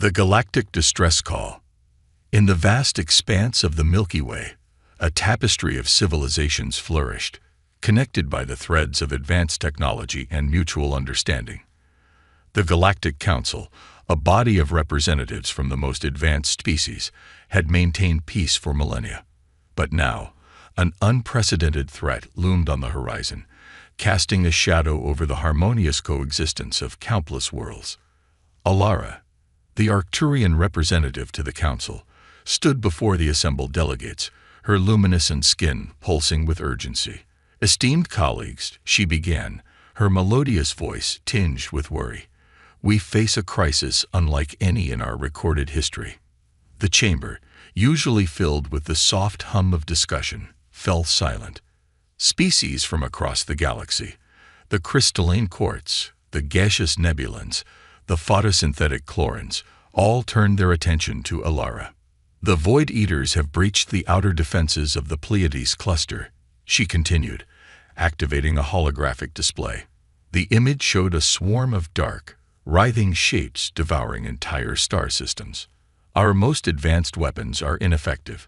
The Galactic Distress Call. In the vast expanse of the Milky Way, a tapestry of civilizations flourished, connected by the threads of advanced technology and mutual understanding. The Galactic Council, a body of representatives from the most advanced species, had maintained peace for millennia. But now, an unprecedented threat loomed on the horizon, casting a shadow over the harmonious coexistence of countless worlds. Alara, the Arcturian representative to the Council, stood before the assembled delegates, her luminescent skin pulsing with urgency. "Esteemed colleagues," she began, her melodious voice tinged with worry, "we face a crisis unlike any in our recorded history." The chamber, usually filled with the soft hum of discussion, fell silent. Species from across the galaxy, the crystalline quartz, the gaseous nebulans, the photosynthetic chlorines, all turned their attention to Alara. "The Void Eaters have breached the outer defenses of the Pleiades cluster," she continued, activating a holographic display. The image showed a swarm of dark, writhing shapes devouring entire star systems. "Our most advanced weapons are ineffective.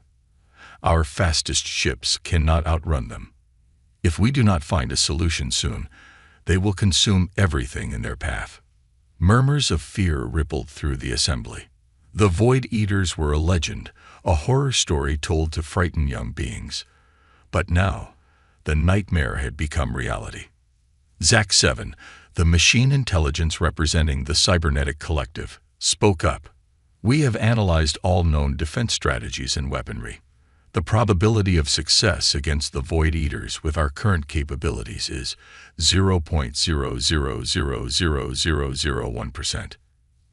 Our fastest ships cannot outrun them. If we do not find a solution soon, they will consume everything in their path." Murmurs of fear rippled through the assembly. The Void Eaters were a legend, a horror story told to frighten young beings. But now, the nightmare had become reality. SCiFi, the machine intelligence representing the cybernetic collective, spoke up. "We have analyzed all known defense strategies and weaponry. The probability of success against the Void Eaters with our current capabilities is 0.0000001%.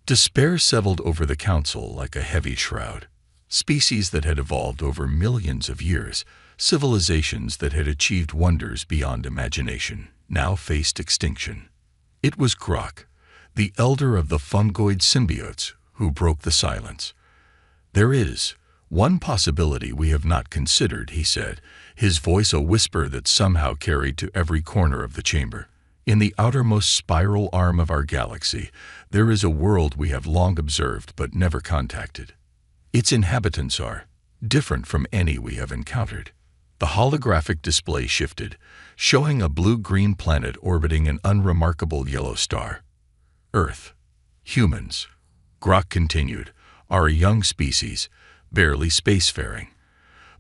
Despair settled over the Council like a heavy shroud. Species that had evolved over millions of years, civilizations that had achieved wonders beyond imagination, now faced extinction. It was Grok, the elder of the fungoid symbiotes, who broke the silence. "There is one possibility we have not considered," he said, his voice a whisper that somehow carried to every corner of the chamber. "In the outermost spiral arm of our galaxy, there is a world we have long observed but never contacted. Its inhabitants are different from any we have encountered." The holographic display shifted, showing a blue-green planet orbiting an unremarkable yellow star. "Earth. Humans," Grok continued, "are a young species, barely spacefaring.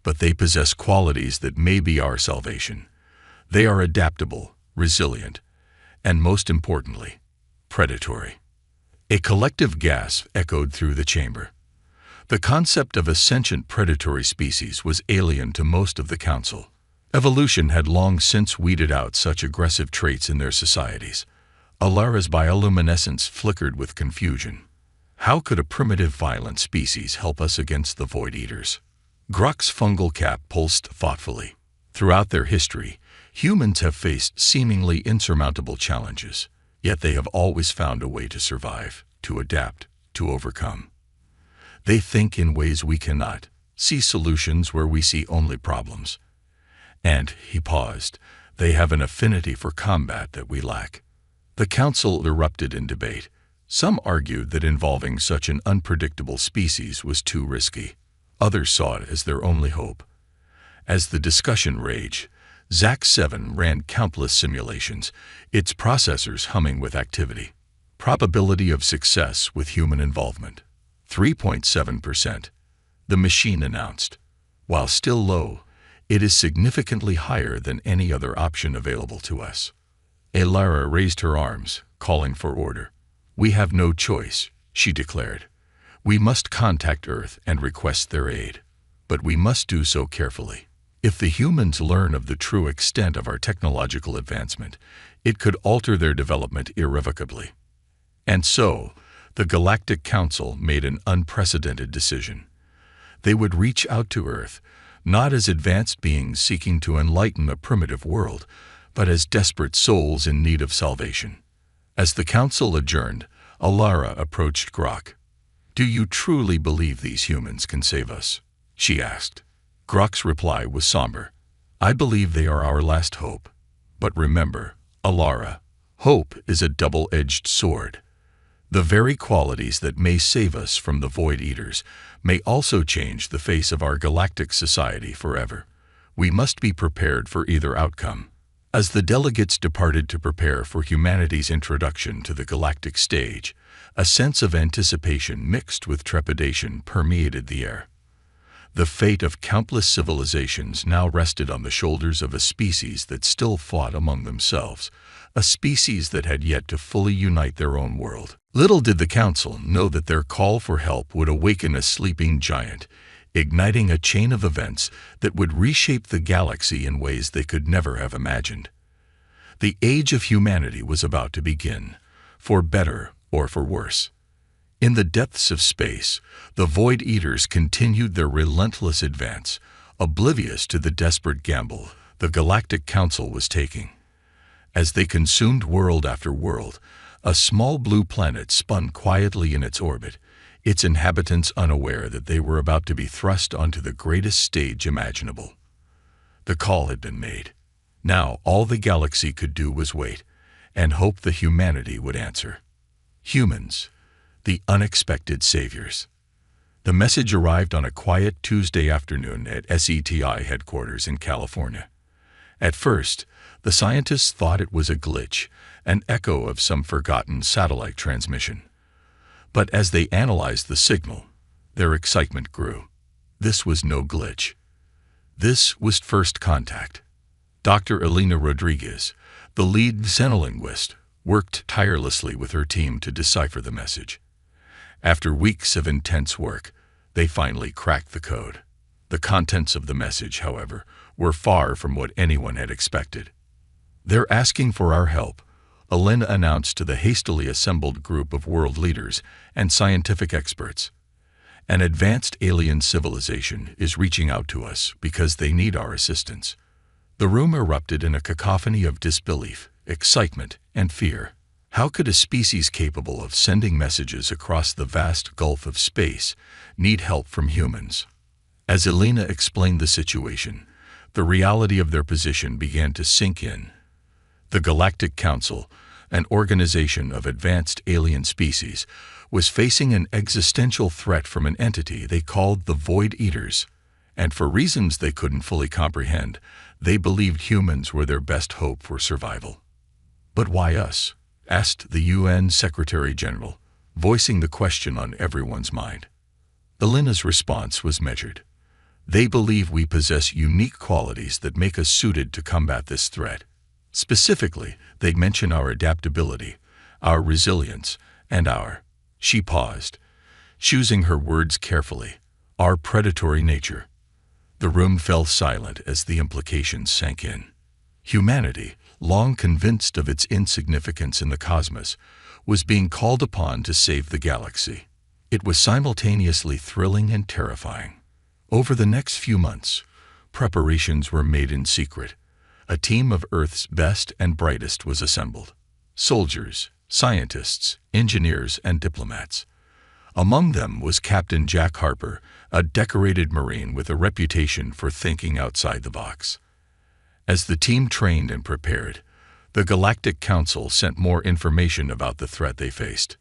But they possess qualities that may be our salvation. They are adaptable, resilient, and most importantly, predatory." A collective gasp echoed through the chamber. The concept of a sentient predatory species was alien to most of the Council. Evolution had long since weeded out such aggressive traits in their societies. Alara's bioluminescence flickered with confusion. How could a primitive violent species help us against the Void Eaters? Grok's fungal cap pulsed thoughtfully. Throughout their history, humans have faced seemingly insurmountable challenges, yet they have always found a way to survive, to adapt, to overcome. They think in ways we cannot, see solutions where we see only problems. And, he paused, they have an affinity for combat that we lack. The Council erupted in debate. Some argued that involving such an unpredictable species was too risky. Others saw it as their only hope. As the discussion raged, SCiFi ran countless simulations, its processors humming with activity. Probability of success with human involvement: 3.7%, the machine announced. While still low, it is significantly higher than any other option available to us. Alara raised her arms, calling for order. "We have no choice," she declared. "We must contact Earth and request their aid. But we must do so carefully. If the humans learn of the true extent of our technological advancement, it could alter their development irrevocably." And so, the Galactic Council made an unprecedented decision. They would reach out to Earth, not as advanced beings seeking to enlighten a primitive world, but as desperate souls in need of salvation. As the Council adjourned, Alara approached Grok. "Do you truly believe these humans can save us?" she asked. Grok's reply was somber. "I believe they are our last hope. But remember, Alara, hope is a double-edged sword. The very qualities that may save us from the Void Eaters may also change the face of our galactic society forever. We must be prepared for either outcome. As the delegates departed to prepare for humanity's introduction to the galactic stage, a sense of anticipation mixed with trepidation permeated the air. The fate of countless civilizations now rested on the shoulders of a species that still fought among themselves, a species that had yet to fully unite their own world. Little did the Council know that their call for help would awaken a sleeping giant, igniting a chain of events that would reshape the galaxy in ways they could never have imagined. The age of humanity was about to begin, for better or for worse. In the depths of space, the Void Eaters continued their relentless advance, oblivious to the desperate gamble the Galactic Council was taking. As they consumed world after world, a small blue planet spun quietly in its orbit, its inhabitants unaware that they were about to be thrust onto the greatest stage imaginable. The call had been made. Now all the galaxy could do was wait, and hope that humanity would answer. Humans, the unexpected saviors. The message arrived on a quiet Tuesday afternoon at SCiFi headquarters in California. At first, the scientists thought it was a glitch, an echo of some forgotten satellite transmission. But as they analyzed the signal, their excitement grew. This was no glitch. This was first contact. Dr. Elena Rodriguez, the lead xenolinguist, worked tirelessly with her team to decipher the message. After weeks of intense work, they finally cracked the code. The contents of the message, however, were far from what anyone had expected. "They're asking for our help," Elena announced to the hastily assembled group of world leaders and scientific experts. "An advanced alien civilization is reaching out to us because they need our assistance." The room erupted in a cacophony of disbelief, excitement, and fear. How could a species capable of sending messages across the vast gulf of space need help from humans? As Elena explained the situation, the reality of their position began to sink in. The Galactic Council, an organization of advanced alien species, was facing an existential threat from an entity they called the Void Eaters, and for reasons they couldn't fully comprehend, they believed humans were their best hope for survival. "But why us?" asked the UN Secretary-General, voicing the question on everyone's mind. Elena's response was measured. "They believe we possess unique qualities that make us suited to combat this threat. Specifically, they mention our adaptability, our resilience, and our," she paused, choosing her words carefully, "our predatory nature." The room fell silent as the implications sank in. Humanity, long convinced of its insignificance in the cosmos, was being called upon to save the galaxy. It was simultaneously thrilling and terrifying. Over the next few months, preparations were made in secret. A team of Earth's best and brightest was assembled. Soldiers, scientists, engineers, and diplomats. Among them was Captain Jack Harper, a decorated Marine with a reputation for thinking outside the box. As the team trained and prepared, the Galactic Council sent more information about the threat they faced.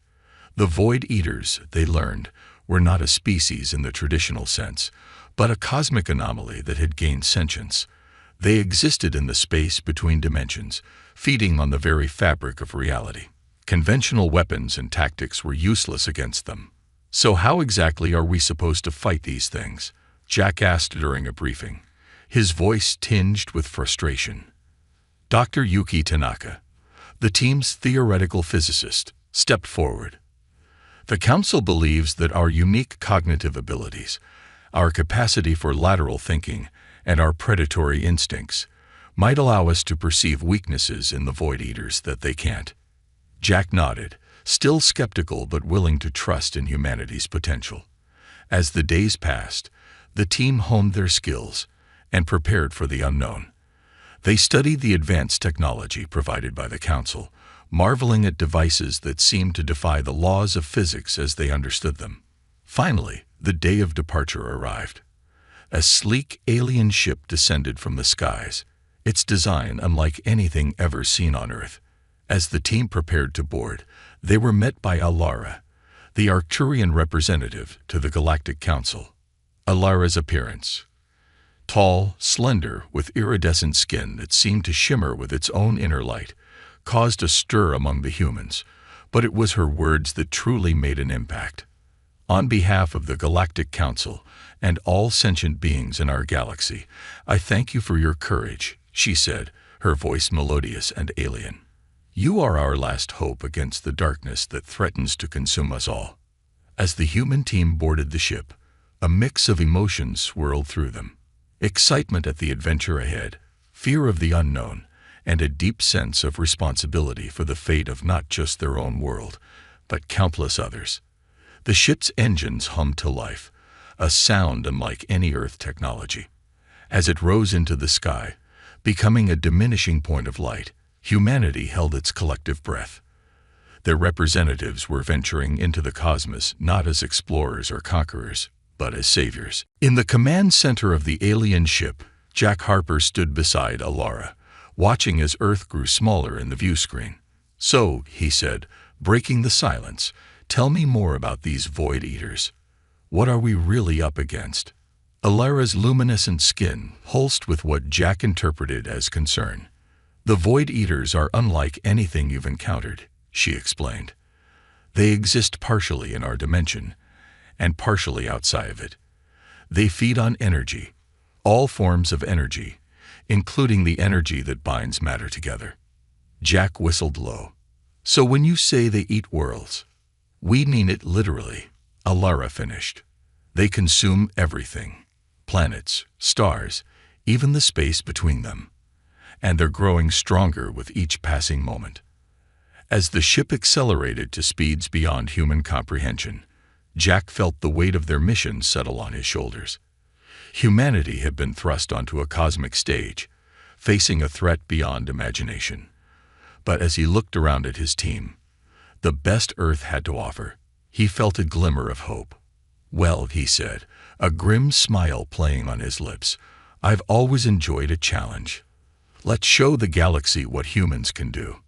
The Void Eaters, they learned, were not a species in the traditional sense, but a cosmic anomaly that had gained sentience. They existed in the space between dimensions, feeding on the very fabric of reality. Conventional weapons and tactics were useless against them. "So how exactly are we supposed to fight these things?" Jack asked during a briefing, his voice tinged with frustration. Dr. Yuki Tanaka, the team's theoretical physicist, stepped forward. "The Council believes that our unique cognitive abilities, our capacity for lateral thinking, and our predatory instincts might allow us to perceive weaknesses in the Void Eaters that they can't." Jack nodded, still skeptical but willing to trust in humanity's potential. As the days passed, the team honed their skills and prepared for the unknown. They studied the advanced technology provided by the Council, marveling at devices that seemed to defy the laws of physics as they understood them. Finally, the day of departure arrived. A sleek alien ship descended from the skies, its design unlike anything ever seen on Earth. As the team prepared to board, they were met by Alara, the Arcturian representative to the Galactic Council. Alara's appearance: tall, slender, with iridescent skin that seemed to shimmer with its own inner light, caused a stir among the humans, but it was her words that truly made an impact. On behalf of the Galactic Council and all sentient beings in our galaxy, I thank you for your courage, she said, her voice melodious and alien. You are our last hope against the darkness that threatens to consume us all. As the human team boarded the ship, a mix of emotions swirled through them. Excitement at the adventure ahead, fear of the unknown, and a deep sense of responsibility for the fate of not just their own world, but countless others. The ship's engines hummed to life, a sound unlike any Earth technology. As it rose into the sky, becoming a diminishing point of light, humanity held its collective breath. Their representatives were venturing into the cosmos not as explorers or conquerors, but as saviors. In the command center of the alien ship, Jack Harper stood beside Alara, watching as Earth grew smaller in the view screen. So, he said, breaking the silence, tell me more about these Void Eaters. What are we really up against? Alara's luminescent skin pulsed with what Jack interpreted as concern. The Void Eaters are unlike anything you've encountered, she explained. They exist partially in our dimension, and partially outside of it. They feed on energy, all forms of energy, including the energy that binds matter together. Jack whistled low. So when you say they eat worlds, we mean it literally, Alara finished. They consume everything, planets, stars, even the space between them. And they're growing stronger with each passing moment. As the ship accelerated to speeds beyond human comprehension, Jack felt the weight of their mission settle on his shoulders. Humanity had been thrust onto a cosmic stage, facing a threat beyond imagination. But as he looked around at his team, the best Earth had to offer, he felt a glimmer of hope. Well, he said, a grim smile playing on his lips, I've always enjoyed a challenge. Let's show the galaxy what humans can do.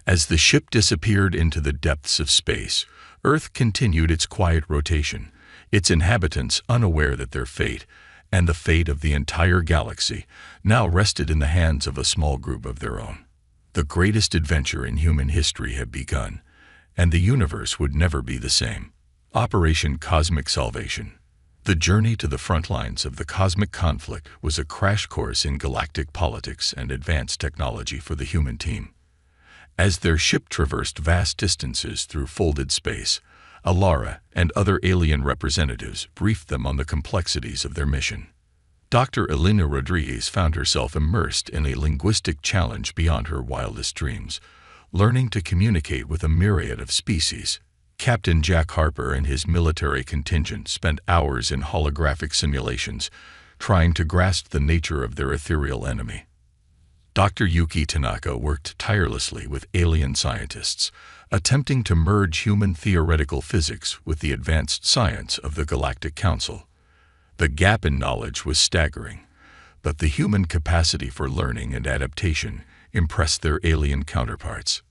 As the ship disappeared into the depths of space, Earth continued its quiet rotation, its inhabitants unaware that their fate, and the fate of the entire galaxy, now rested in the hands of a small group of their own. The greatest adventure in human history had begun, and the universe would never be the same. Operation Cosmic Salvation. The journey to the front lines of the cosmic conflict was a crash course in galactic politics and advanced technology for the human team. As their ship traversed vast distances through folded space, Alara and other alien representatives briefed them on the complexities of their mission. Dr. Elena Rodriguez found herself immersed in a linguistic challenge beyond her wildest dreams, learning to communicate with a myriad of species. Captain Jack Harper and his military contingent spent hours in holographic simulations, trying to grasp the nature of their ethereal enemy. Dr. Yuki Tanaka worked tirelessly with alien scientists, attempting to merge human theoretical physics with the advanced science of the Galactic Council. The gap in knowledge was staggering, but the human capacity for learning and adaptation impressed their alien counterparts.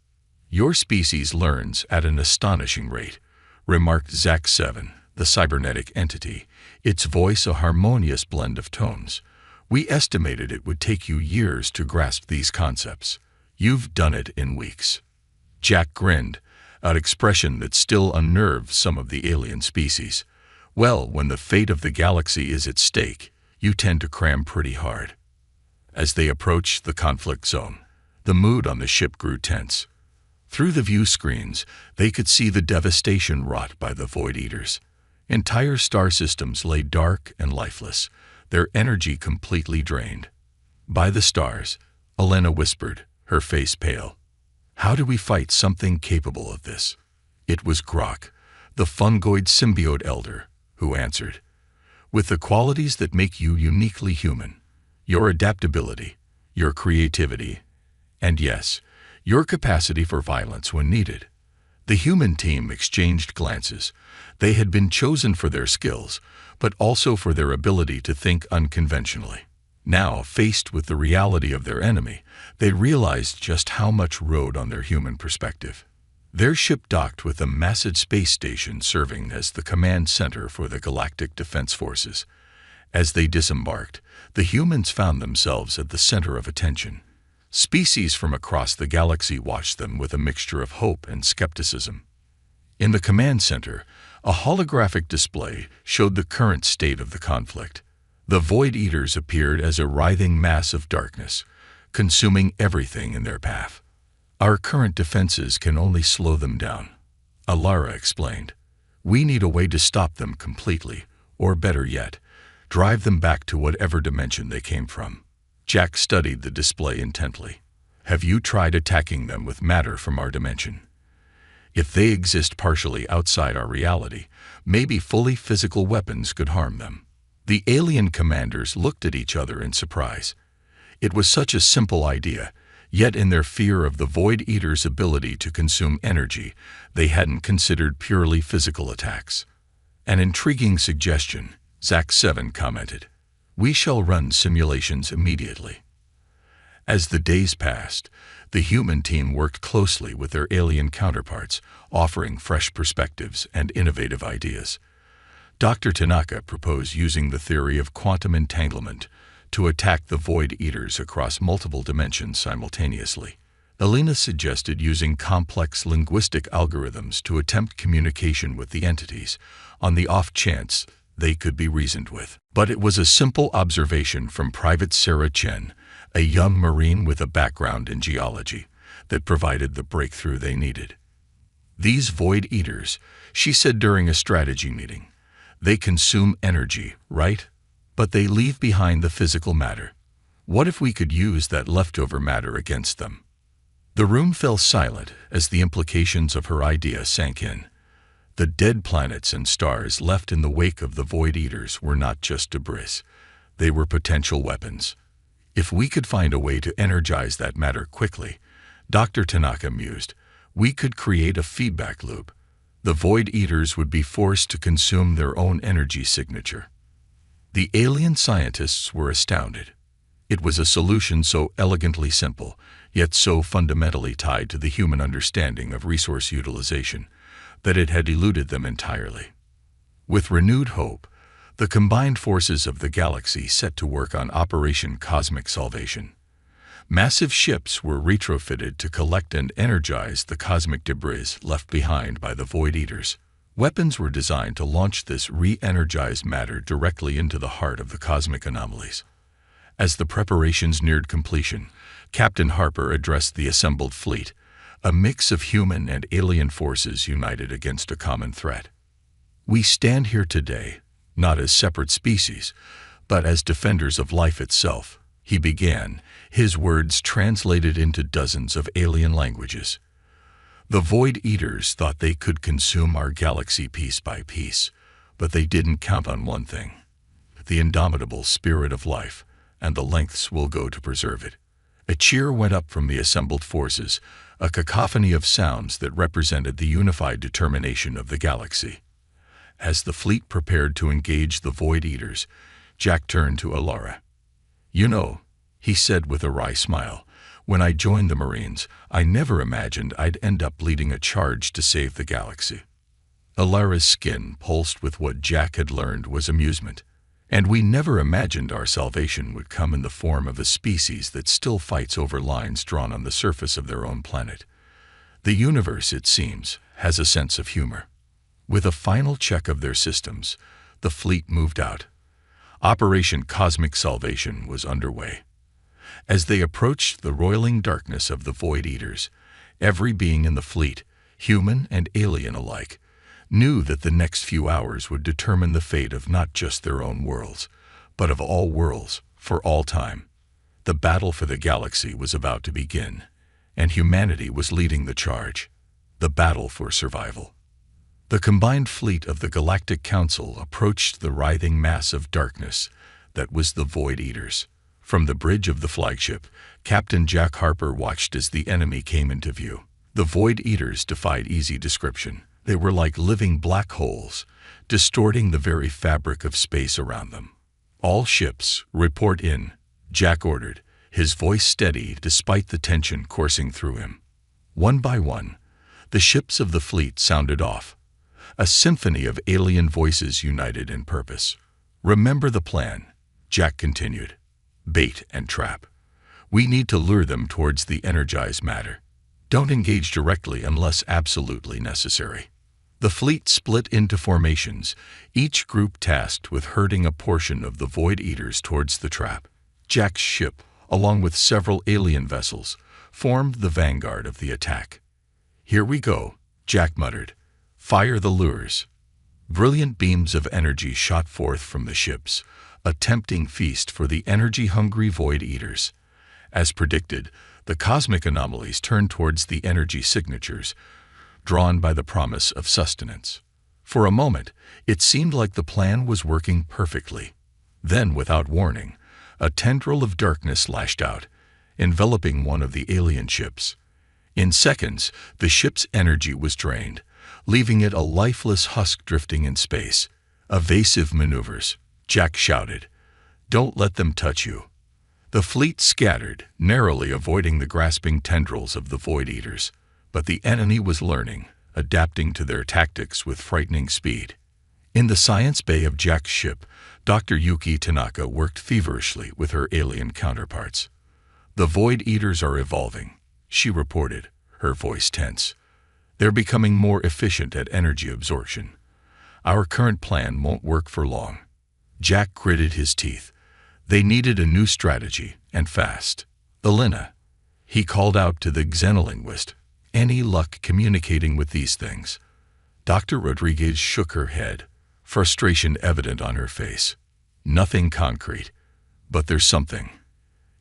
Your species learns at an astonishing rate, remarked Zach 7, the cybernetic entity, its voice a harmonious blend of tones. We estimated it would take you years to grasp these concepts. You've done it in weeks. Jack grinned, an expression that still unnerved some of the alien species. Well, when the fate of the galaxy is at stake, you tend to cram pretty hard. As they approached the conflict zone, the mood on the ship grew tense. Through the view screens, they could see the devastation wrought by the Void Eaters. Entire star systems lay dark and lifeless, their energy completely drained. By the stars, Elena whispered, her face pale. How do we fight something capable of this? It was Grok, the fungoid symbiote elder, who answered. With the qualities that make you uniquely human, your adaptability, your creativity, and yes, your capacity for violence when needed. The human team exchanged glances. They had been chosen for their skills, but also for their ability to think unconventionally. Now, faced with the reality of their enemy, they realized just how much rode on their human perspective. Their ship docked with a massive space station serving as the command center for the Galactic Defense Forces. As they disembarked, the humans found themselves at the center of attention. Species from across the galaxy watched them with a mixture of hope and skepticism. In the command center, a holographic display showed the current state of the conflict. The Void Eaters appeared as a writhing mass of darkness, consuming everything in their path. "Our current defenses can only slow them down," Alara explained. "We need a way to stop them completely, or better yet, drive them back to whatever dimension they came from." Jack studied the display intently. "Have you tried attacking them with matter from our dimension? If they exist partially outside our reality, maybe fully physical weapons could harm them." The alien commanders looked at each other in surprise. It was such a simple idea, yet in their fear of the Void Eaters' ability to consume energy, they hadn't considered purely physical attacks. "An intriguing suggestion," Zach-7 commented. "We shall run simulations immediately." As the days passed, the human team worked closely with their alien counterparts, offering fresh perspectives and innovative ideas. Dr. Tanaka proposed using the theory of quantum entanglement to attack the Void Eaters across multiple dimensions simultaneously. Elena suggested using complex linguistic algorithms to attempt communication with the entities, on the off chance they could be reasoned with. But it was a simple observation from Private Sarah Chen, a young Marine with a background in geology, that provided the breakthrough they needed. "These Void Eaters," she said during a strategy meeting, "they consume energy, right? But they leave behind the physical matter. What if we could use that leftover matter against them?" The room fell silent as the implications of her idea sank in. The dead planets and stars left in the wake of the Void Eaters were not just debris. They were potential weapons. "If we could find a way to energize that matter quickly," Dr. Tanaka mused, "we could create a feedback loop. The Void Eaters would be forced to consume their own energy signature." The alien scientists were astounded. It was a solution so elegantly simple, yet so fundamentally tied to the human understanding of resource utilization, that it had eluded them entirely. With renewed hope, the combined forces of the galaxy set to work on Operation Cosmic Salvation. Massive ships were retrofitted to collect and energize the cosmic debris left behind by the Void Eaters. Weapons were designed to launch this re-energized matter directly into the heart of the cosmic anomalies. As the preparations neared completion, Captain Harper addressed the assembled fleet, a mix of human and alien forces united against a common threat. "We stand here today, not as separate species, but as defenders of life itself," he began, his words translated into dozens of alien languages. "The Void Eaters thought they could consume our galaxy piece by piece, but they didn't count on one thing: the indomitable spirit of life, and the lengths we'll go to preserve it." A cheer went up from the assembled forces, a cacophony of sounds that represented the unified determination of the galaxy. As the fleet prepared to engage the Void Eaters, Jack turned to Alara. "You know," he said with a wry smile, "when I joined the Marines, I never imagined I'd end up leading a charge to save the galaxy." Alara's skin pulsed with what Jack had learned was amusement. "And we never imagined our salvation would come in the form of a species that still fights over lines drawn on the surface of their own planet. The universe, it seems, has a sense of humor." With a final check of their systems, the fleet moved out. Operation Cosmic Salvation was underway. As they approached the roiling darkness of the Void Eaters, every being in the fleet, human and alien alike, knew that the next few hours would determine the fate of not just their own worlds, but of all worlds, for all time. The battle for the galaxy was about to begin, and humanity was leading the charge. The battle for survival. The combined fleet of the Galactic Council approached the writhing mass of darkness that was the Void Eaters. From the bridge of the flagship, Captain Jack Harper watched as the enemy came into view. The Void Eaters defied easy description. They were like living black holes, distorting the very fabric of space around them. "All ships, report in," Jack ordered, his voice steady despite the tension coursing through him. One by one, the ships of the fleet sounded off. A symphony of alien voices united in purpose. "Remember the plan," Jack continued. "Bait and trap. We need to lure them towards the energized matter. Don't engage directly unless absolutely necessary." The fleet split into formations, each group tasked with herding a portion of the Void Eaters towards the trap. Jack's ship, along with several alien vessels, formed the vanguard of the attack. "Here we go," Jack muttered. "Fire the lures." Brilliant beams of energy shot forth from the ships, a tempting feast for the energy-hungry Void Eaters. As predicted, the cosmic anomalies turned towards the energy signatures, drawn by the promise of sustenance. For a moment, it seemed like the plan was working perfectly. Then, without warning, a tendril of darkness lashed out, enveloping one of the alien ships. In seconds, the ship's energy was drained, leaving it a lifeless husk drifting in space. "Evasive maneuvers," Jack shouted. "Don't let them touch you." The fleet scattered, narrowly avoiding the grasping tendrils of the Void Eaters. But the enemy was learning, adapting to their tactics with frightening speed. In the science bay of Jack's ship, Dr. Yuki Tanaka worked feverishly with her alien counterparts. "The Void Eaters are evolving," she reported, her voice tense. "They're becoming more efficient at energy absorption. Our current plan won't work for long." Jack gritted his teeth. They needed a new strategy, and fast. "Elena," he called out to the xenolinguist. "Any luck communicating with these things?" Dr. Rodriguez shook her head, frustration evident on her face. "Nothing concrete, but there's something.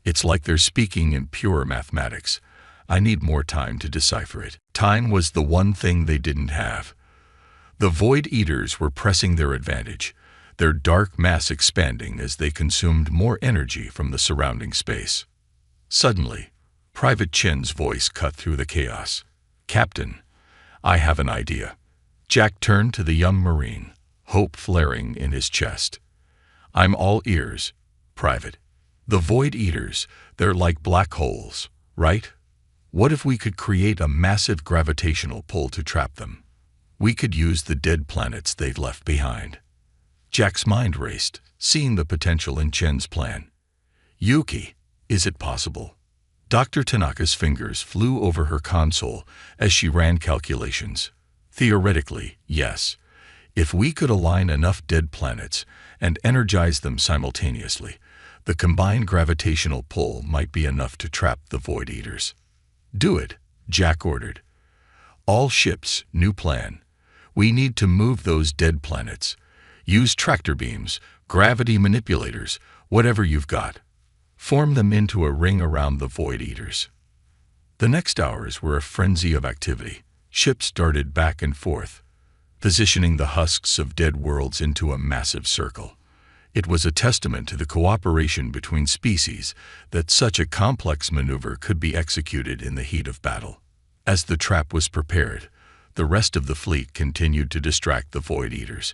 It's like they're speaking in pure mathematics. I need more time to decipher it." Time was the one thing they didn't have. The Void Eaters were pressing their advantage, their dark mass expanding as they consumed more energy from the surrounding space. Suddenly, Private Chen's voice cut through the chaos. "Captain, I have an idea." Jack turned to the young Marine, hope flaring in his chest. "I'm all ears, Private. The Void Eaters, they're like black holes, right? What if we could create a massive gravitational pull to trap them? We could use the dead planets they've left behind." Jack's mind raced, seeing the potential in Chen's plan. "Yuki, is it possible?" Dr. Tanaka's fingers flew over her console as she ran calculations. "Theoretically, yes. If we could align enough dead planets and energize them simultaneously, the combined gravitational pull might be enough to trap the Void Eaters." "Do it," Jack ordered. "All ships, new plan. We need to move those dead planets. Use tractor beams, gravity manipulators, whatever you've got. Form them into a ring around the Void Eaters." The next hours were a frenzy of activity. Ships darted back and forth, positioning the husks of dead worlds into a massive circle. It was a testament to the cooperation between species that such a complex maneuver could be executed in the heat of battle. As the trap was prepared, the rest of the fleet continued to distract the Void Eaters,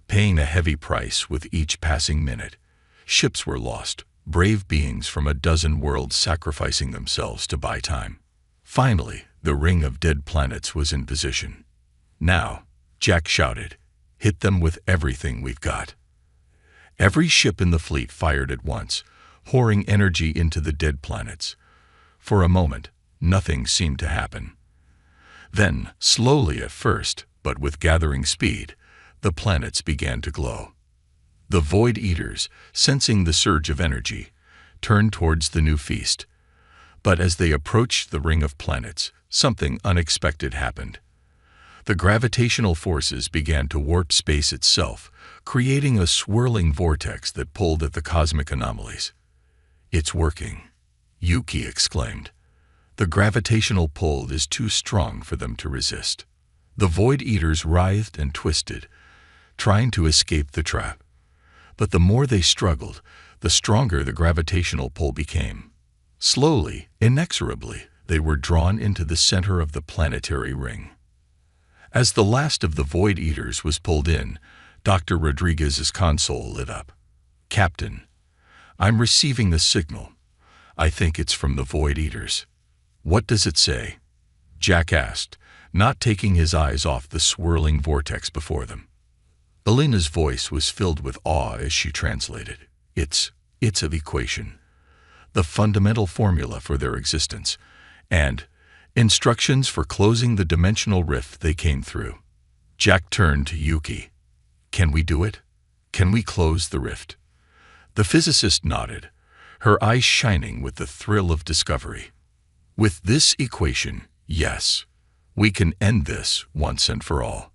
paying a heavy price with each passing minute. Ships were lost, brave beings from a dozen worlds sacrificing themselves to buy time. Finally, the ring of dead planets was in position. "Now," Jack shouted, "hit them with everything we've got." Every ship in the fleet fired at once, pouring energy into the dead planets. For a moment, nothing seemed to happen. Then, slowly at first, but with gathering speed, the planets began to glow. The Void Eaters, sensing the surge of energy, turned towards the new feast. But as they approached the ring of planets, something unexpected happened. The gravitational forces began to warp space itself, creating a swirling vortex that pulled at the cosmic anomalies. "It's working," Yuki exclaimed. "The gravitational pull is too strong for them to resist." The Void Eaters writhed and twisted, trying to escape the trap. But the more they struggled, the stronger the gravitational pull became. Slowly, inexorably, they were drawn into the center of the planetary ring. As the last of the Void Eaters was pulled in, Dr. Rodriguez's console lit up. "Captain, I'm receiving the signal. I think it's from the Void Eaters. What does it say? Jack asked, not taking his eyes off the swirling vortex before them. Alina's voice was filled with awe as she translated. It's an equation, the fundamental formula for their existence, and instructions for closing the dimensional rift they came through. Jack turned to Yuki. Can we do it? Can we close the rift? The physicist nodded, her eyes shining with the thrill of discovery. With this equation, yes, we can end this once and for all.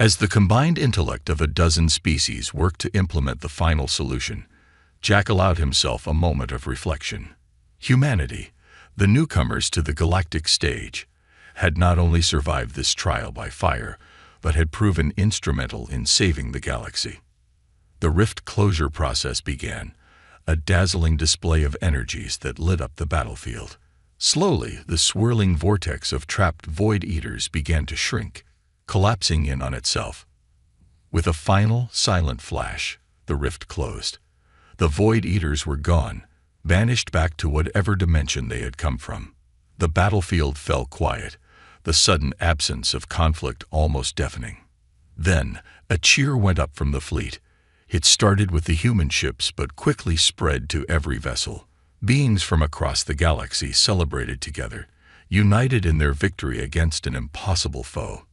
As the combined intellect of a dozen species worked to implement the final solution, Jack allowed himself a moment of reflection. Humanity, the newcomers to the galactic stage, had not only survived this trial by fire, but had proven instrumental in saving the galaxy. The rift closure process began, a dazzling display of energies that lit up the battlefield. Slowly, the swirling vortex of trapped Void Eaters began to shrink, collapsing in on itself. With a final, silent flash, the rift closed. The Void Eaters were gone, vanished back to whatever dimension they had come from. The battlefield fell quiet, the sudden absence of conflict almost deafening. Then, a cheer went up from the fleet. It started with the human ships but quickly spread to every vessel. Beings from across the galaxy celebrated together, united in their victory against an impossible foe.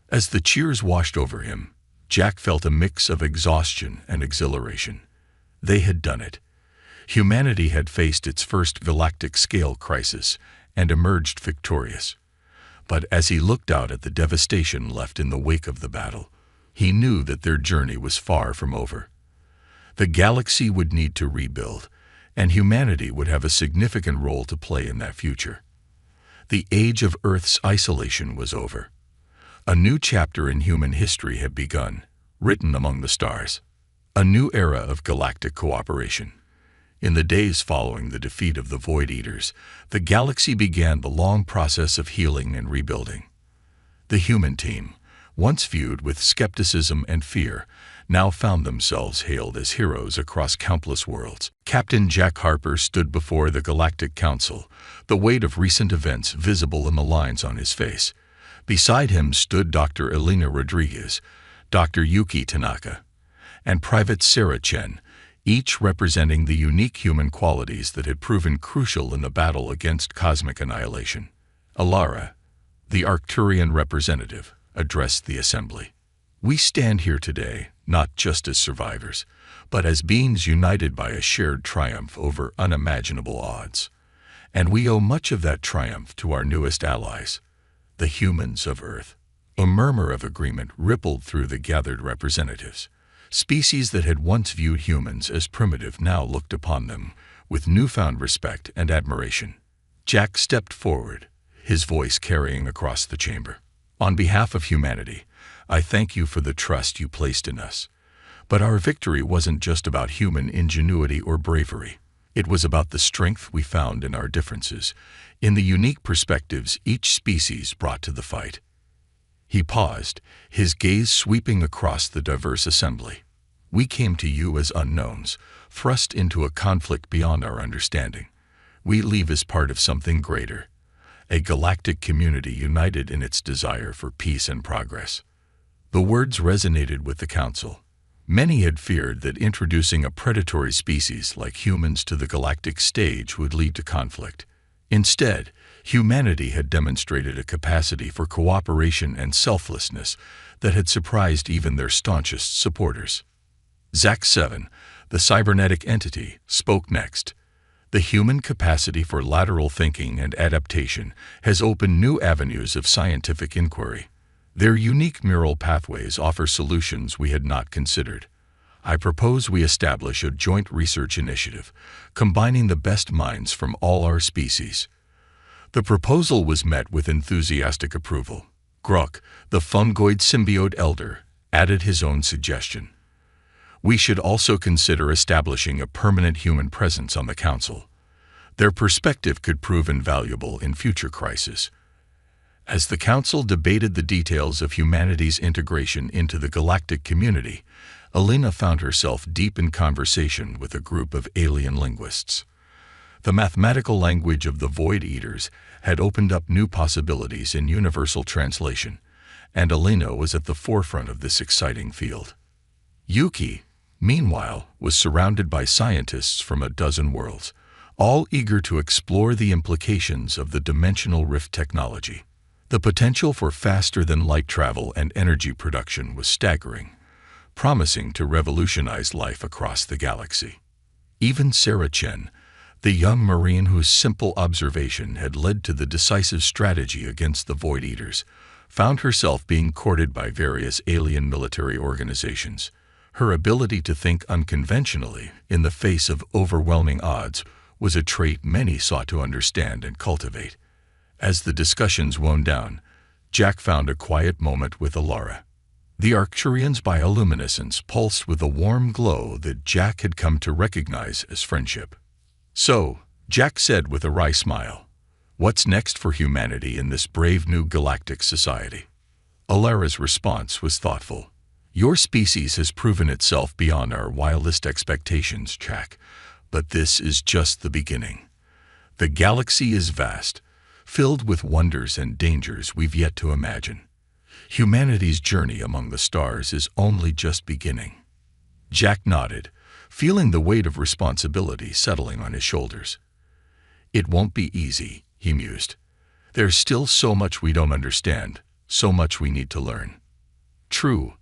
As the cheers washed over him, Jack felt a mix of exhaustion and exhilaration. They had done it. Humanity had faced its first galactic-scale crisis and emerged victorious. But as he looked out at the devastation left in the wake of the battle, he knew that their journey was far from over. The galaxy would need to rebuild, and humanity would have a significant role to play in that future. The age of Earth's isolation was over. A new chapter in human history had begun, written among the stars. A new era of galactic cooperation. In the days following the defeat of the Void Eaters, the galaxy began the long process of healing and rebuilding. The human team, once viewed with skepticism and fear, now found themselves hailed as heroes across countless worlds. Captain Jack Harper stood before the Galactic Council, the weight of recent events visible in the lines on his face. Beside him stood Dr. Elena Rodriguez, Dr. Yuki Tanaka, and Private Sarah Chen, each representing the unique human qualities that had proven crucial in the battle against cosmic annihilation. Alara, the Arcturian representative, addressed the assembly. We stand here today not just as survivors, but as beings united by a shared triumph over unimaginable odds. And we owe much of that triumph to our newest allies, the humans of Earth. A murmur of agreement rippled through the gathered representatives. Species that had once viewed humans as primitive now looked upon them with newfound respect and admiration. Jack stepped forward, his voice carrying across the chamber. On behalf of humanity, I thank you for the trust you placed in us. But our victory wasn't just about human ingenuity or bravery. It was about the strength we found in our differences, in the unique perspectives each species brought to the fight. He paused, his gaze sweeping across the diverse assembly. We came to you as unknowns, thrust into a conflict beyond our understanding. We leave as part of something greater, a galactic community united in its desire for peace and progress. The words resonated with the council. Many had feared that introducing a predatory species like humans to the galactic stage would lead to conflict. Instead, humanity had demonstrated a capacity for cooperation and selflessness that had surprised even their staunchest supporters. Zack-7, the cybernetic entity, spoke next. The human capacity for lateral thinking and adaptation has opened new avenues of scientific inquiry. Their unique neural pathways offer solutions we had not considered. I propose we establish a joint research initiative, combining the best minds from all our species. The proposal was met with enthusiastic approval. Grok, the fungoid symbiote elder, added his own suggestion. We should also consider establishing a permanent human presence on the council. Their perspective could prove invaluable in future crises. As the council debated the details of humanity's integration into the galactic community, Elena found herself deep in conversation with a group of alien linguists. The mathematical language of the Void Eaters had opened up new possibilities in universal translation, and Elena was at the forefront of this exciting field. Yuki, meanwhile, was surrounded by scientists from a dozen worlds, all eager to explore the implications of the dimensional rift technology. The potential for faster-than-light travel and energy production was staggering, promising to revolutionize life across the galaxy. Even Sarah Chen, the young Marine whose simple observation had led to the decisive strategy against the Void Eaters, found herself being courted by various alien military organizations. Her ability to think unconventionally in the face of overwhelming odds was a trait many sought to understand and cultivate. As the discussions wound down, Jack found a quiet moment with Alara. The Arcturian's bioluminescence pulsed with a warm glow that Jack had come to recognize as friendship. "So," Jack said with a wry smile, "what's next for humanity in this brave new galactic society?" Alara's response was thoughtful. "Your species has proven itself beyond our wildest expectations, Jack, but this is just the beginning. The galaxy is vast, filled with wonders and dangers we've yet to imagine. Humanity's journey among the stars is only just beginning." Jack nodded, feeling the weight of responsibility settling on his shoulders. "It won't be easy," he mused. "There's still so much we don't understand, so much we need to learn." "True,"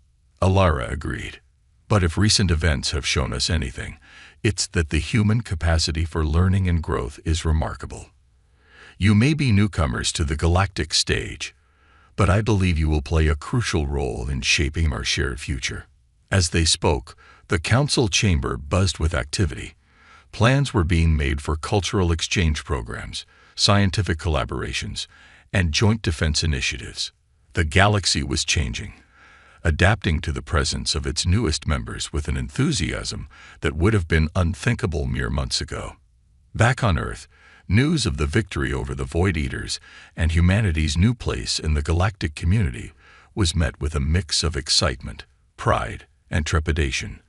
Alara agreed. "But if recent events have shown us anything, it's that the human capacity for learning and growth is remarkable. You may be newcomers to the galactic stage, but I believe you will play a crucial role in shaping our shared future." As they spoke, the council chamber buzzed with activity. Plans were being made for cultural exchange programs, scientific collaborations, and joint defense initiatives. The galaxy was changing, adapting to the presence of its newest members with an enthusiasm that would have been unthinkable mere months ago. Back on Earth, news of the victory over the Void Eaters and humanity's new place in the galactic community was met with a mix of excitement, pride, and trepidation.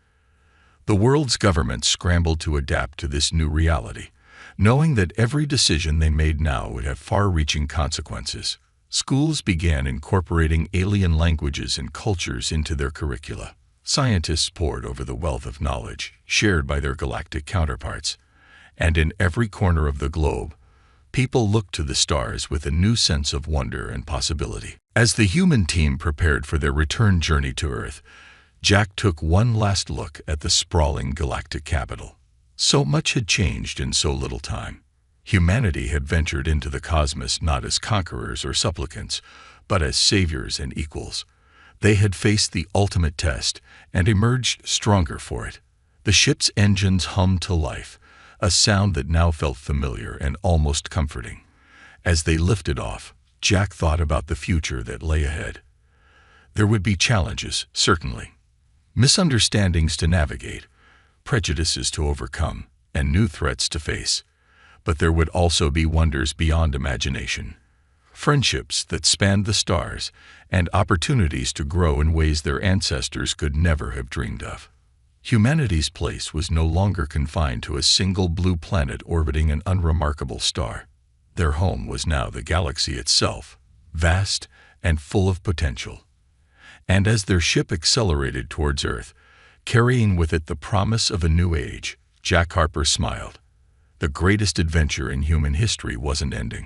The world's governments scrambled to adapt to this new reality, knowing that every decision they made now would have far-reaching consequences. Schools began incorporating alien languages and cultures into their curricula. Scientists pored over the wealth of knowledge shared by their galactic counterparts, and in every corner of the globe, people looked to the stars with a new sense of wonder and possibility. As the human team prepared for their return journey to Earth, Jack took one last look at the sprawling galactic capital. So much had changed in so little time. Humanity had ventured into the cosmos not as conquerors or supplicants, but as saviors and equals. They had faced the ultimate test and emerged stronger for it. The ship's engines hummed to life, a sound that now felt familiar and almost comforting. As they lifted off, Jack thought about the future that lay ahead. There would be challenges, certainly. Misunderstandings to navigate, prejudices to overcome, and new threats to face. But there would also be wonders beyond imagination. Friendships that spanned the stars, and opportunities to grow in ways their ancestors could never have dreamed of. Humanity's place was no longer confined to a single blue planet orbiting an unremarkable star. Their home was now the galaxy itself, vast and full of potential. And as their ship accelerated towards Earth, carrying with it the promise of a new age, Jack Harper smiled. The greatest adventure in human history wasn't ending.